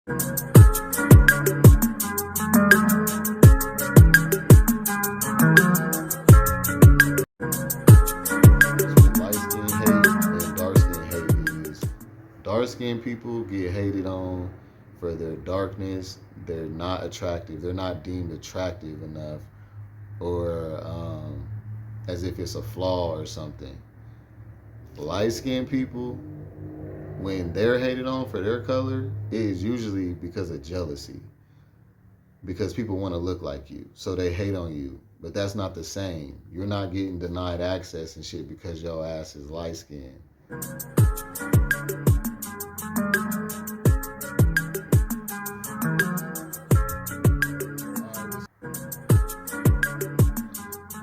Light skin hate and dark skin hate is dark skinned people get hated on for their darkness. They're not attractive. They're not deemed attractive enough, or as if it's a flaw or something. Light skinned people, when they're hated on for their color, it is usually because of jealousy. Because people want to look like you, so they hate on you. But that's not the same. You're not getting denied access and shit because your ass is light skinned.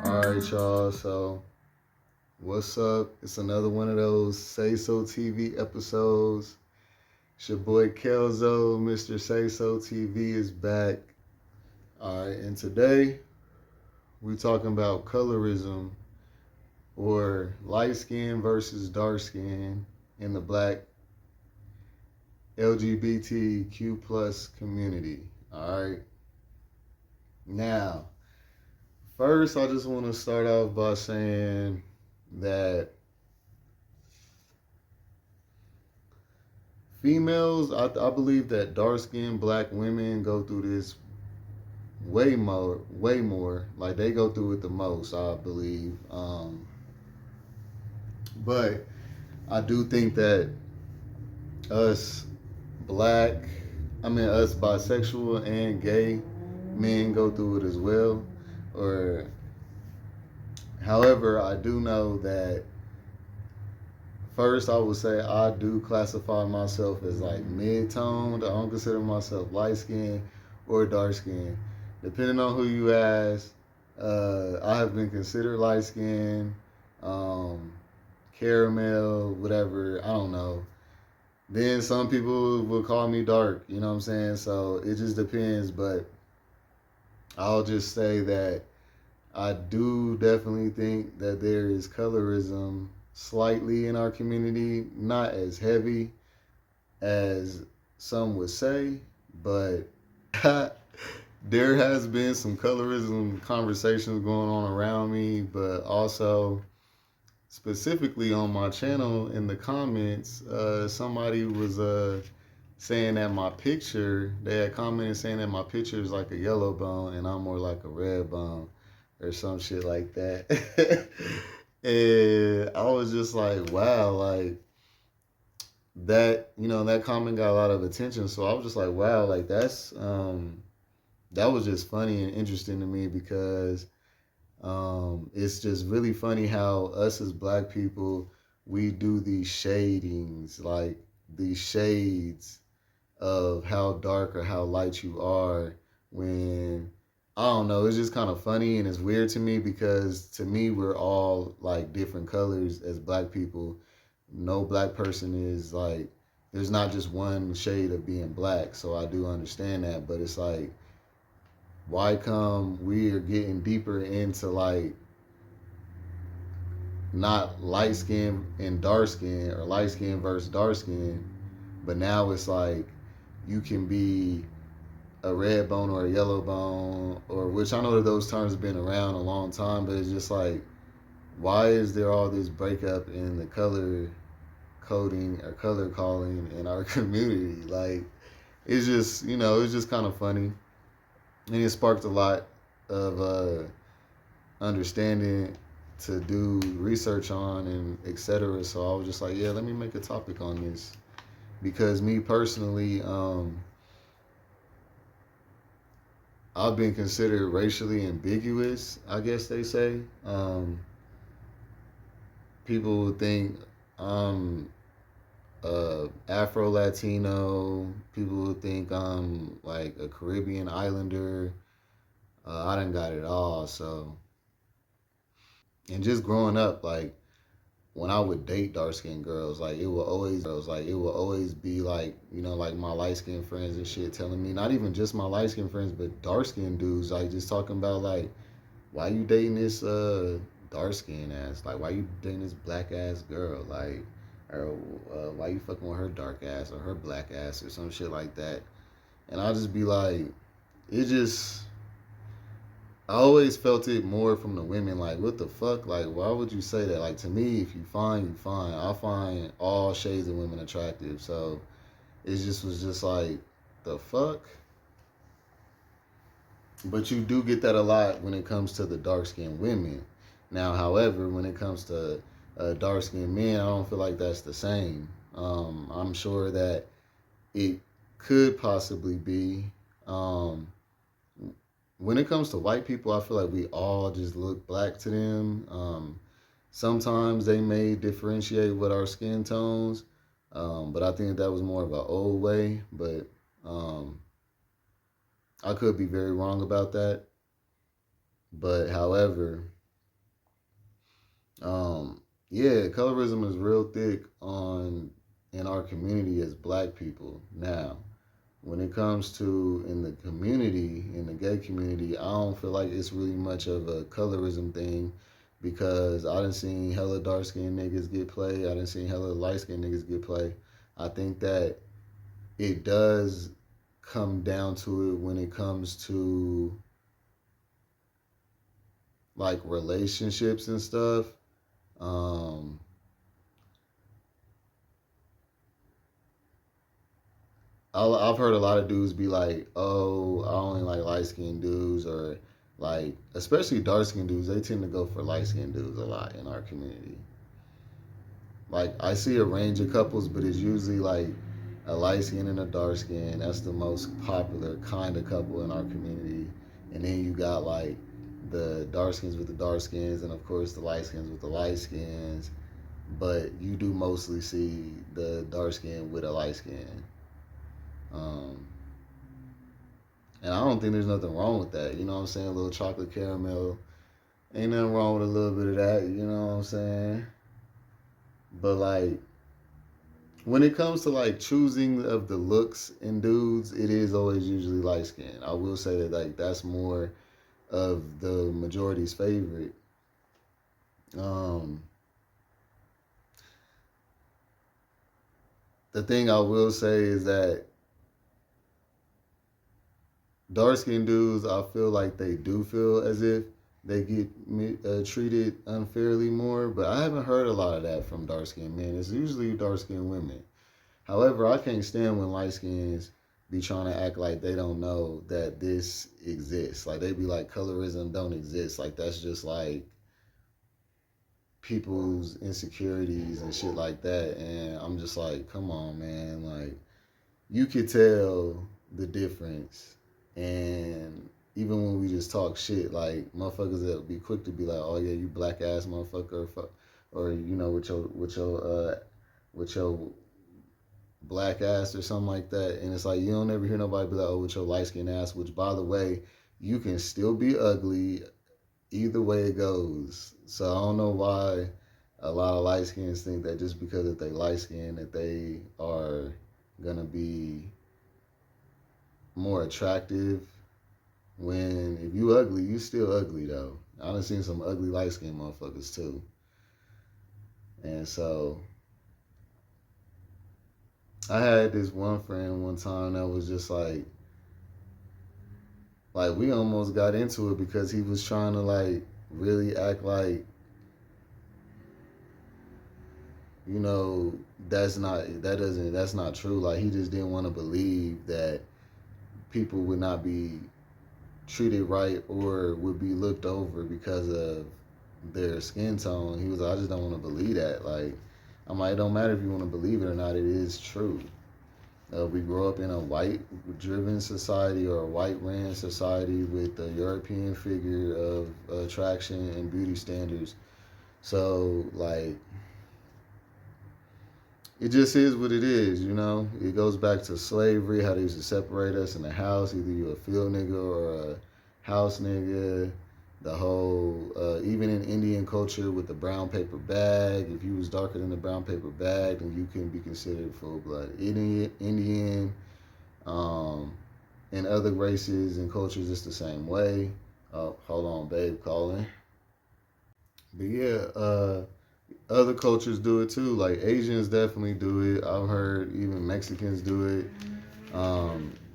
All right, y'all. So, what's up? It's another one of those Say So TV episodes. It's your boy Kelzo, Mr. Say So TV is back. All right, and today we're talking about colorism, or light skin versus dark skin in the black LGBTQ plus community. All right. Now, first, I just want to start off by saying that females, I believe that dark-skinned black women go through this way more. Like, they go through it the most, I believe. But I do think that us us bisexual and gay men go through it as well. Or, however, I do know that first I would say I do classify myself as like mid-toned. I don't consider myself light skinned or dark skinned. Depending on who you ask, I have been considered light skinned, caramel, whatever, I don't know. Then some people will call me dark, you know what I'm saying? So it just depends, but I'll just say that I do definitely think that there is colorism slightly in our community, not as heavy as some would say, but there has been some colorism conversations going on around me, but also specifically on my channel in the comments, somebody was saying that my picture, they had commented saying that my picture is like a yellow bone and I'm more like a red bone or some shit like that. And I was just like, wow, like that, that comment got a lot of attention. So I was just like, wow, like that was just funny and interesting to me because it's just really funny how us as black people, we do these shadings, like these shades of how dark or how light you are when, I don't know, it's just kind of funny and it's weird to me because to me, we're all like different colors as black people. No black person is like, there's not just one shade of being black. So I do understand that, but it's like, why come we are getting deeper into like not light skin and dark skin or light skin versus dark skin, but now it's like you can be a red bone or a yellow bone, or which I know that those terms have been around a long time, but it's just like, why is there all this breakup in the color coding or color calling in our community? Like, it's just, it's just kind of funny. And it sparked a lot of understanding to do research on and etc. So I was just like, yeah, let me make a topic on this. Because me personally, I've been considered racially ambiguous, I guess they say. People would think I'm Afro-Latino. People would think I'm like a Caribbean islander. I done got it all, so. And just growing up, like, when I would date dark-skinned girls, like, it will always be like, like my light-skinned friends and shit telling me, not even just my light-skinned friends, but dark-skinned dudes, like, just talking about, like, why you dating this dark-skinned ass? Like, why you dating this black-ass girl? Like, or why you fucking with her dark ass or her black ass or some shit like that? And I just be like, it just, I always felt it more from the women. Like, what the fuck? Like, why would you say that? Like, to me, if you fine, you fine. I find all shades of women attractive. So it just was just like, the fuck? But you do get that a lot when it comes to the dark skinned women. Now, however, when it comes to dark skinned men, I don't feel like that's the same. I'm sure that it could possibly be. Um, when it comes to white people, I feel like we all just look black to them. Sometimes they may differentiate with our skin tones, but I think that was more of an old way. But um, I could be very wrong about that. But however, yeah, colorism is real thick on in our community as black people. Now, when it comes to in the community, in the gay community, I don't feel like it's really much of a colorism thing because I done seen hella dark skinned niggas get play. I done seen hella light skinned niggas get play. I think that it does come down to it when it comes to like relationships and stuff. Um, I've heard a lot of dudes be like, "Oh, I only like light skinned dudes," or like, especially dark skinned dudes. They tend to go for light skinned dudes a lot in our community. Like, I see a range of couples, but it's usually like a light skin and a dark skin. That's the most popular kind of couple in our community. And then you got like the dark skins with the dark skins, and of course the light skins with the light skins. But you do mostly see the dark skin with a light skin. Um, and I don't think there's nothing wrong with that. You know what I'm saying? A little chocolate caramel. Ain't nothing wrong with a little bit of that. You know what I'm saying? But like, when it comes to like choosing of the looks in dudes, it is always usually light skin. I will say that like that's more of the majority's favorite. Um, the thing I will say is that dark skinned dudes, I feel like they do feel as if they get treated unfairly more, but I haven't heard a lot of that from dark skinned men. It's usually dark skinned women. However, I can't stand when light skins be trying to act like they don't know that this exists. Like they be like colorism don't exist. Like that's just like people's insecurities and shit like that. And I'm just like, come on, man. Like you could tell the difference. And even when we just talk shit, like motherfuckers that be quick to be like, oh yeah, you black ass motherfucker, or you know with your black ass or something like that. And it's like you don't ever hear nobody be like, oh, with your light skin ass, which by the way, you can still be ugly either way it goes. So I don't know why a lot of light skins think that just because that they light skin that they are gonna be more attractive when if you ugly, you still ugly though. I done seen some ugly light skinned motherfuckers too. And so I had this one friend one time that was just like we almost got into it because he was trying to like really act like you know that's not true. Like he just didn't want to believe that people would not be treated right or would be looked over because of their skin tone. He was like, I just don't want to believe that. Like I'm like, it don't matter if you want to believe it or not, it is true. We grow up in a white-driven society or a white-ran society with the European figure of attraction and beauty standards. So, like, it just is what it is, you know? It goes back to slavery, how they used to separate us in the house. Either you a field nigga or a house nigga. The whole, even in Indian culture with the brown paper bag, if you was darker than the brown paper bag, then you couldn't be considered full-blood Indian. Um, in other races and cultures, it's the same way. Oh, hold on, babe, calling. But yeah, other cultures do it too. Like Asians definitely do it. I've heard even Mexicans do it.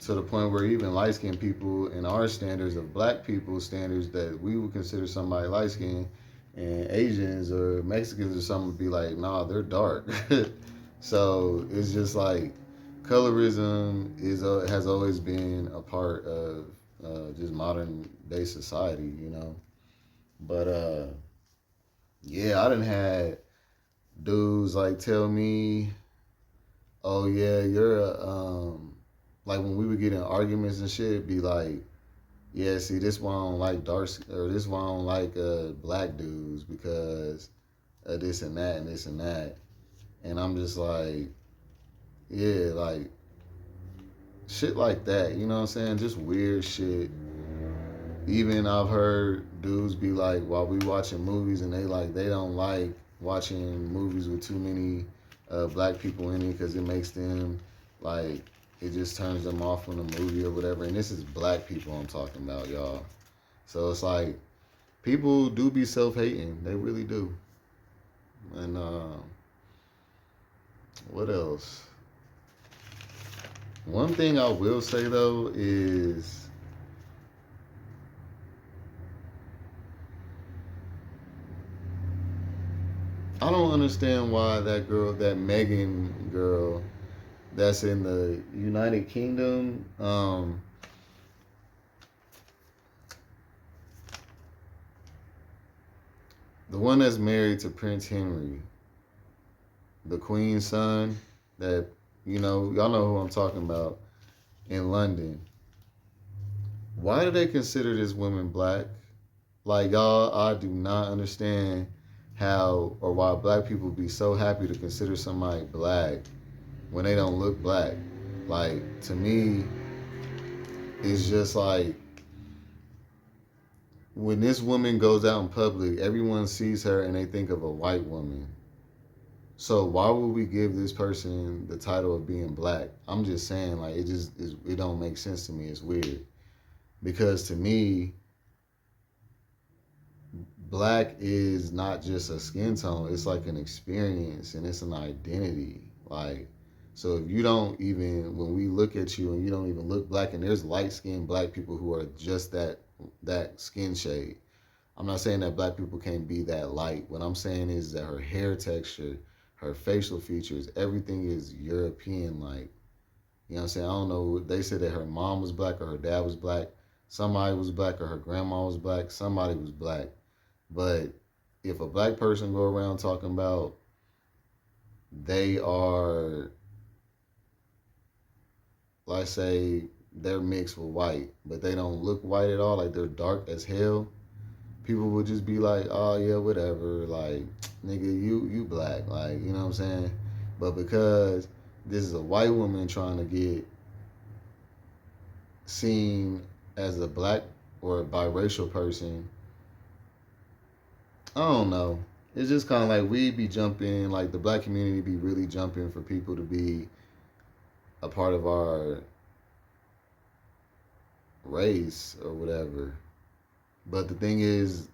to the point where even light skinned people in our standards of black people standards that we would consider somebody light skinned, and Asians or Mexicans or something would be like, nah, they're dark. So it's just like colorism has always been a part of just modern day society, you know. But yeah, I done had dudes like tell me, "Oh yeah, you're a like when we would get in arguments and shit, be like, yeah, see, this why I don't like dark, or this why I don't like black dudes because of this and that and this and that." And I'm just like, yeah, like shit like that, you know what I'm saying? Just weird shit. Even I've heard dudes be like, while we watching movies, and they don't like watching movies with too many black people in it because it makes them like it just turns them off from the movie or whatever. And this is black people I'm talking about, y'all. So it's like people do be self-hating, they really do. And what else? One thing I will say though is I don't understand why that girl, that Megan girl, that's in the United Kingdom, the one that's married to Prince Henry, the Queen's son, that y'all know who I'm talking about, in London. Why do they consider this woman black? Like y'all, I do not understand how or why black people be so happy to consider somebody black when they don't look black. Like to me, it's just like when this woman goes out in public, everyone sees her and they think of a white woman. So why would we give this person the title of being black? I'm just saying, like it don't make sense to me. It's weird because to me, black is not just a skin tone. It's like an experience and it's an identity. Like, so if you don't even, when we look at you and you don't even look black, and there's light skinned black people who are just that skin shade. I'm not saying that black people can't be that light. What I'm saying is that her hair texture, her facial features, everything is European like. You know what I'm saying? I don't know. They said that her mom was black or her dad was black. Somebody was black or her grandma was black. Somebody was black. But if a black person go around talking about they are, let's say, they're mixed with white, but they don't look white at all, like they're dark as hell, people would just be like, oh yeah, whatever, like, nigga, you black, like, you know what I'm saying? But because this is a white woman trying to get seen as a black or a biracial person, I don't know. It's just kind of like we be jumping, like the black community be really jumping for people to be a part of our race or whatever. But the thing is,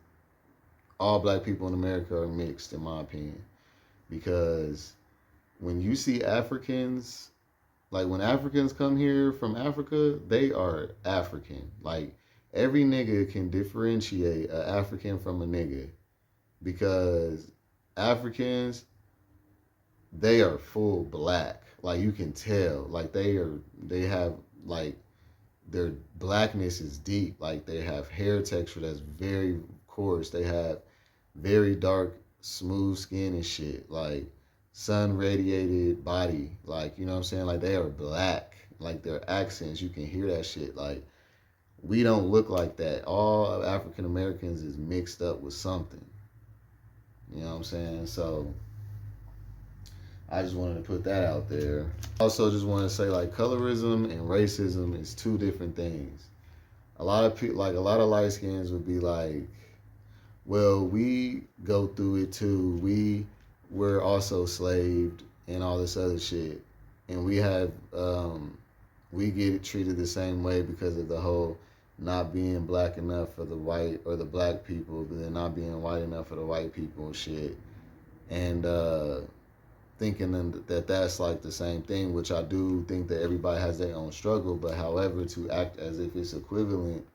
all black people in America are mixed, in my opinion, because when you see Africans, like when Africans come here from Africa, they are African. Like every nigga can differentiate a African from a nigga because Africans, they are full black. Like you can tell, like they have like their blackness is deep. Like they have hair texture that's very coarse. They have very dark, smooth skin and shit. Like sun radiated body. Like, you know what I'm saying? Like they are black. Like their accents, you can hear that shit. Like we don't look like that. All African Americans is mixed up with something. You know what I'm saying? So I just wanted to put that out there. Also, just want to say like colorism and racism is two different things. A lot of people, like a lot of light skins, would be like, "Well, we go through it too. We're also slaved and all this other shit, and we get treated the same way because of the whole not being black enough for the white or the black people, but then not being white enough for the white people and shit." And thinking that that's like the same thing, which I do think that everybody has their own struggle. But however, to act as if it's equivalent,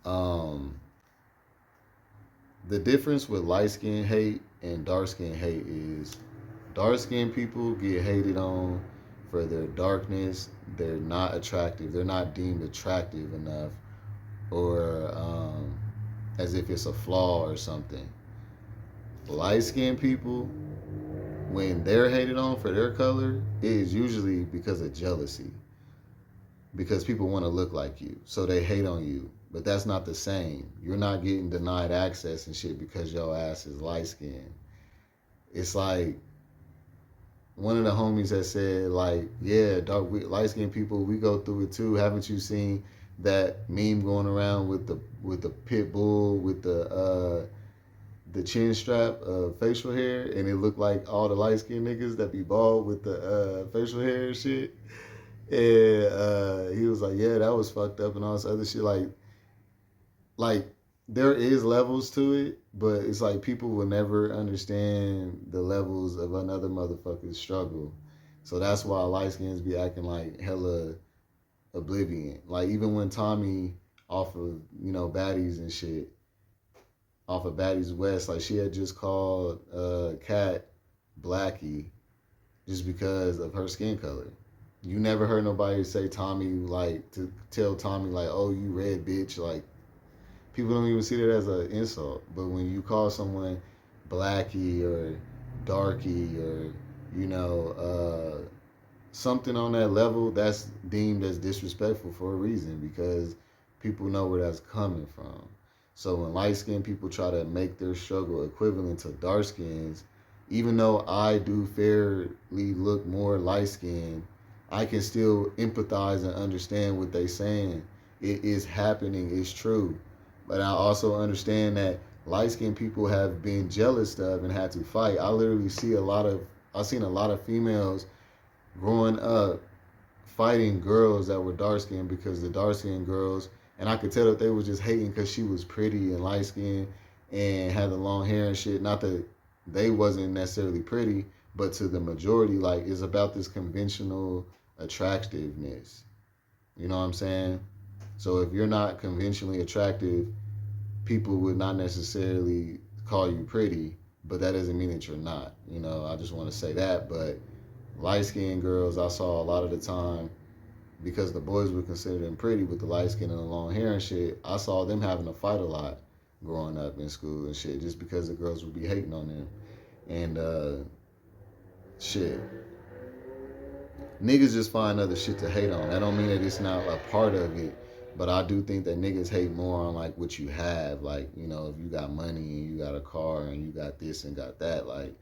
um, the difference with light skin hate and dark skin hate is dark skinned people get hated on for their darkness. They're not attractive. They're not deemed attractive enough, or as if it's a flaw or something. Light skinned people, when they're hated on for their color, it is usually because of jealousy. Because people want to look like you, so they hate on you. But that's not the same. You're not getting denied access and shit because your ass is light skinned. It's like one of the homies that said, like, yeah, light skinned people, we go through it too. Haven't you seen that meme going around with the pit bull with the chin strap facial hair, and it looked like all the light skinned niggas that be bald with the facial hair and shit. And he was like, yeah, that was fucked up and all this other shit. Like there is levels to it, but it's like people will never understand the levels of another motherfucker's struggle. So that's why light skins be acting like hella oblivion. Like even when Tommy off of, baddies and shit, off of Baddies West, like she had just called Kat Blackie just because of her skin color. You never heard nobody say Tommy, like, to tell Tommy, like, oh, you red bitch. Like, people don't even see that as an insult. But when you call someone Blackie or Darky or, something on that level, that's deemed as disrespectful for a reason because people know where that's coming from. So when light skinned people try to make their struggle equivalent to dark skins, even though I do fairly look more light skinned, I can still empathize and understand what they're saying. It is happening, it's true. But I also understand that light skinned people have been jealous of and had to fight. I've seen a lot of females growing up fighting girls that were dark skinned because the dark skinned girls, and I could tell that they were just hating because she was pretty and light skinned and had the long hair and shit. Not that they wasn't necessarily pretty, but to the majority, like, it's about this conventional attractiveness. You know what I'm saying? So if you're not conventionally attractive, people would not necessarily call you pretty, but that doesn't mean that you're not. I just want to say that. But light skinned girls, I saw a lot of the time, because the boys would consider them pretty with the light skin and the long hair and shit, I saw them having to fight a lot growing up in school and shit, just because the girls would be hating on them. And shit, niggas just find other shit to hate on. That don't mean that it's not a part of it, but I do think that niggas hate more on like what you have. Like, if you got money and you got a car and you got this and got that, like,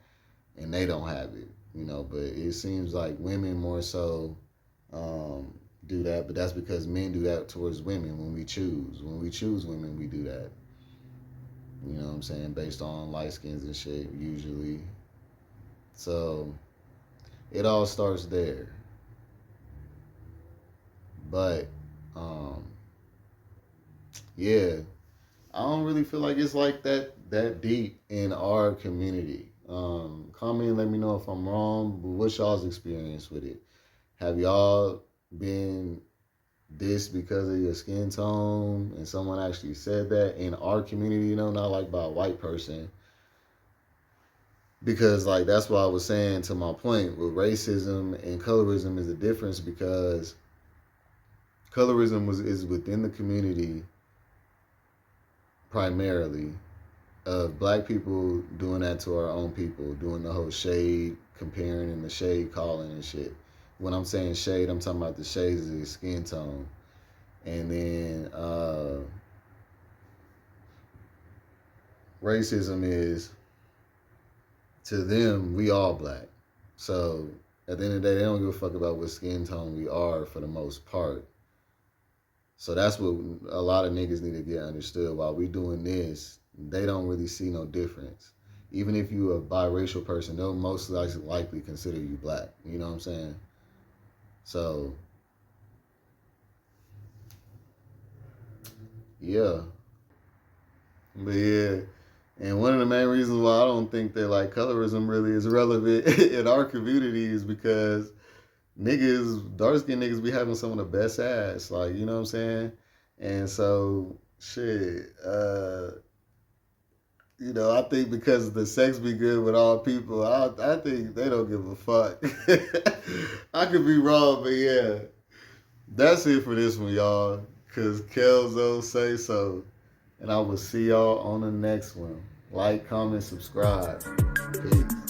and they don't have it, but it seems like women more so do that, but that's because men do that towards women when we choose. When we choose women, we do that. You know what I'm saying? Based on light skins and shit, usually. So, it all starts there. But, yeah, I don't really feel like it's like that deep in our community. Comment and let me know if I'm wrong, but what's y'all's experience with it? Have y'all been this because of your skin tone and someone actually said that in our community, not like by a white person? Because like that's what I was saying to my point with racism and colorism is the difference, because colorism is within the community primarily of black people doing that to our own people, doing the whole shade comparing and the shade calling and shit. When I'm saying shade, I'm talking about the shades of the skin tone. And then racism is, to them, we all black. So at the end of the day, they don't give a fuck about what skin tone we are for the most part. So that's what a lot of niggas need to get understood. While we doing this, they don't really see no difference. Even if you a biracial person, they'll most likely consider you black. You know what I'm saying? So, yeah. But yeah, And one of the main reasons why I don't think that like colorism really is relevant in our community is because niggas, dark skinned niggas be having some of the best ass. Like, you know what I'm saying? And so shit, you know, I think because the sex be good with all people, I think they don't give a fuck. I could be wrong, but yeah. That's it for this one, y'all. Cause Kelzo say so. And I will see y'all on the next one. Like, comment, subscribe. Peace.